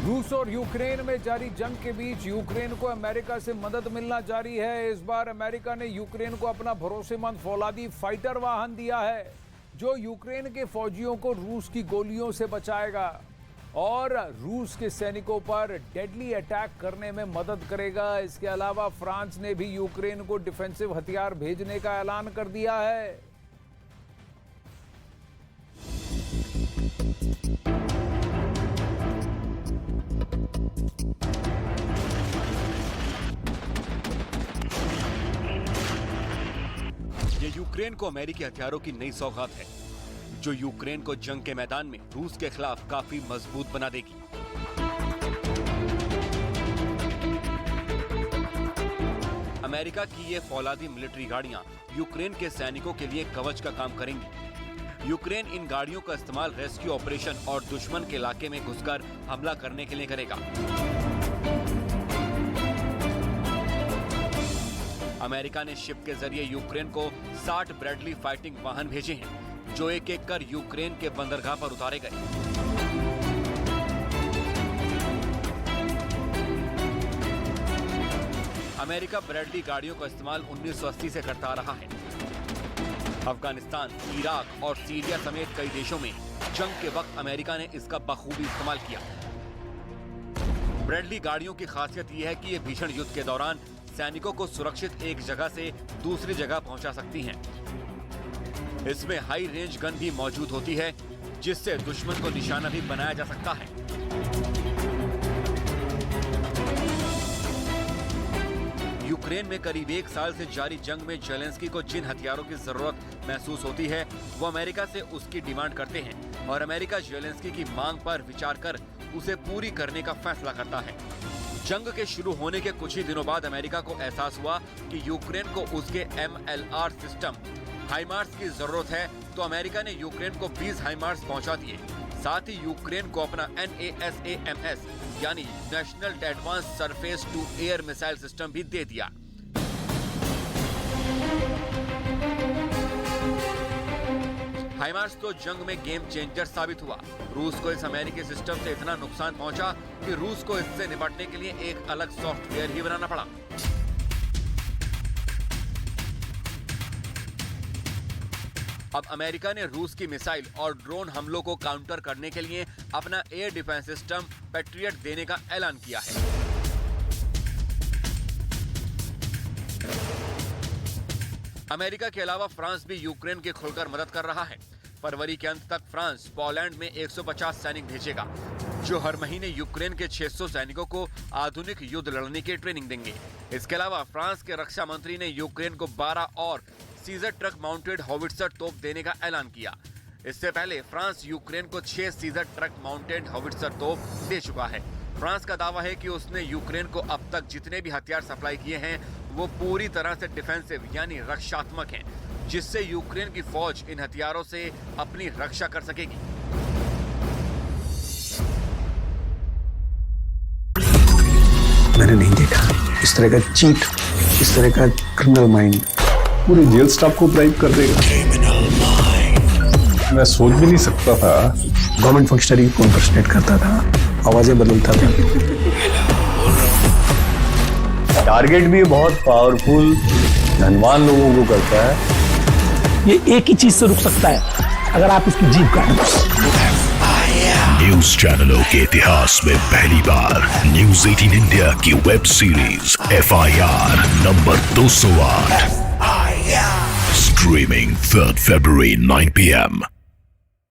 रूस और यूक्रेन में जारी जंग के बीच यूक्रेन को अमेरिका से मदद मिलना जारी है। इस बार अमेरिका ने यूक्रेन को अपना भरोसेमंद फौलादी फाइटर वाहन दिया है, जो यूक्रेन के फौजियों को रूस की गोलियों से बचाएगा और रूस के सैनिकों पर डेडली अटैक करने में मदद करेगा। इसके अलावा फ्रांस ने भी यूक्रेन को डिफेंसिव हथियार भेजने का ऐलान कर दिया है। ये यूक्रेन को अमेरिकी हथियारों की नई सौगात है, जो यूक्रेन को जंग के मैदान में रूस के खिलाफ काफी मजबूत बना देगी। अमेरिका की ये फौलादी मिलिट्री गाड़ियां यूक्रेन के सैनिकों के लिए कवच का काम करेंगी। यूक्रेन इन गाड़ियों का इस्तेमाल रेस्क्यू ऑपरेशन और दुश्मन के इलाके में घुसकर हमला करने के लिए करेगा। अमेरिका ने शिप के जरिए यूक्रेन को 60 ब्रैडली फाइटिंग वाहन भेजे हैं, जो एक एक कर यूक्रेन के बंदरगाह पर उतारे गए। अमेरिका ब्रैडली गाड़ियों का इस्तेमाल 1980 से करता आ रहा है। अफगानिस्तान, इराक और सीरिया समेत कई देशों में जंग के वक्त अमेरिका ने इसका बखूबी इस्तेमाल किया। ब्रैडली गाड़ियों की खासियत यह है कि ये भीषण युद्ध के दौरान सैनिकों को सुरक्षित एक जगह से दूसरी जगह पहुंचा सकती हैं। इसमें हाई रेंज गन भी मौजूद होती है, जिससे दुश्मन को निशाना भी बनाया जा सकता है। यूक्रेन में करीब 1 साल से जारी जंग में जेलेंस्की को जिन हथियारों की जरूरत महसूस होती है, वो अमेरिका से उसकी डिमांड करते हैं और अमेरिका जेलेंस्की की मांग पर विचार कर उसे पूरी करने का फैसला करता है। जंग के शुरू होने के कुछ ही दिनों बाद अमेरिका को एहसास हुआ कि यूक्रेन को उसके MLR सिस्टम हाइमार्स की जरूरत है, तो अमेरिका ने यूक्रेन को 20 हाइमार्स पहुंचा दिए। साथ ही यूक्रेन को अपना NASAMS यानी national advance surface to air missile system भी दे दिया। हाइमार्स तो जंग में गेम चेंजर साबित हुआ। रूस को इस अमेरिकी सिस्टम से इतना नुकसान पहुंचा कि रूस को इससे निपटने के लिए एक अलग सॉफ्टवेयर ही बनाना पड़ा। अब अमेरिका ने रूस की मिसाइल और ड्रोन हमलों को काउंटर करने के लिए अपना एयर डिफेंस सिस्टम पैट्रियट देने का ऐलान किया है। अमेरिका के अलावा फ्रांस भी यूक्रेन की खुलकर मदद कर रहा है। फरवरी के अंत तक फ्रांस पोलैंड में 150 सैनिक भेजेगा, जो हर महीने यूक्रेन के 600 सैनिकों को आधुनिक युद्ध लड़ने की ट्रेनिंग देंगे। इसके अलावा फ्रांस के रक्षा मंत्री ने यूक्रेन को 12 और सीजर ट्रक माउंटेड हॉविट्जर तोप देने का ऐलान किया। इससे पहले फ्रांस यूक्रेन को 6 सीजर ट्रक माउंटेड हॉविट्जर तोप दे चुका है। फ्रांस का दावा है कि उसने यूक्रेन को अब तक जितने भी हथियार सप्लाई किए हैं, वो पूरी तरह से डिफेंसिव यानी रक्षात्मक हैं, जिससे यूक्रेन की फौज इन हथियारों से अपनी रक्षा कर सकेगी। मैंने नहीं देखा इस तरह का चीट, इस तरह का क्रिमिनल माइंड पूरे जेल स्टाफ को ब्राइब कर देगा। मैं सोच भी नहीं सकता था। गवर्नमेंट फंक्शनरी को इम्पर्सनेट करता था, आवाजें बदलता था। टारगेट भी बहुत पावरफुल धनवान लोगों को करता है। ये एक ही चीज से रुक सकता है, अगर आप इसकी जीभ काट दो। न्यूज चैनलों के इतिहास में पहली बार न्यूज 18 इंडिया की web series FIR number 208 streaming 3rd February 9 PM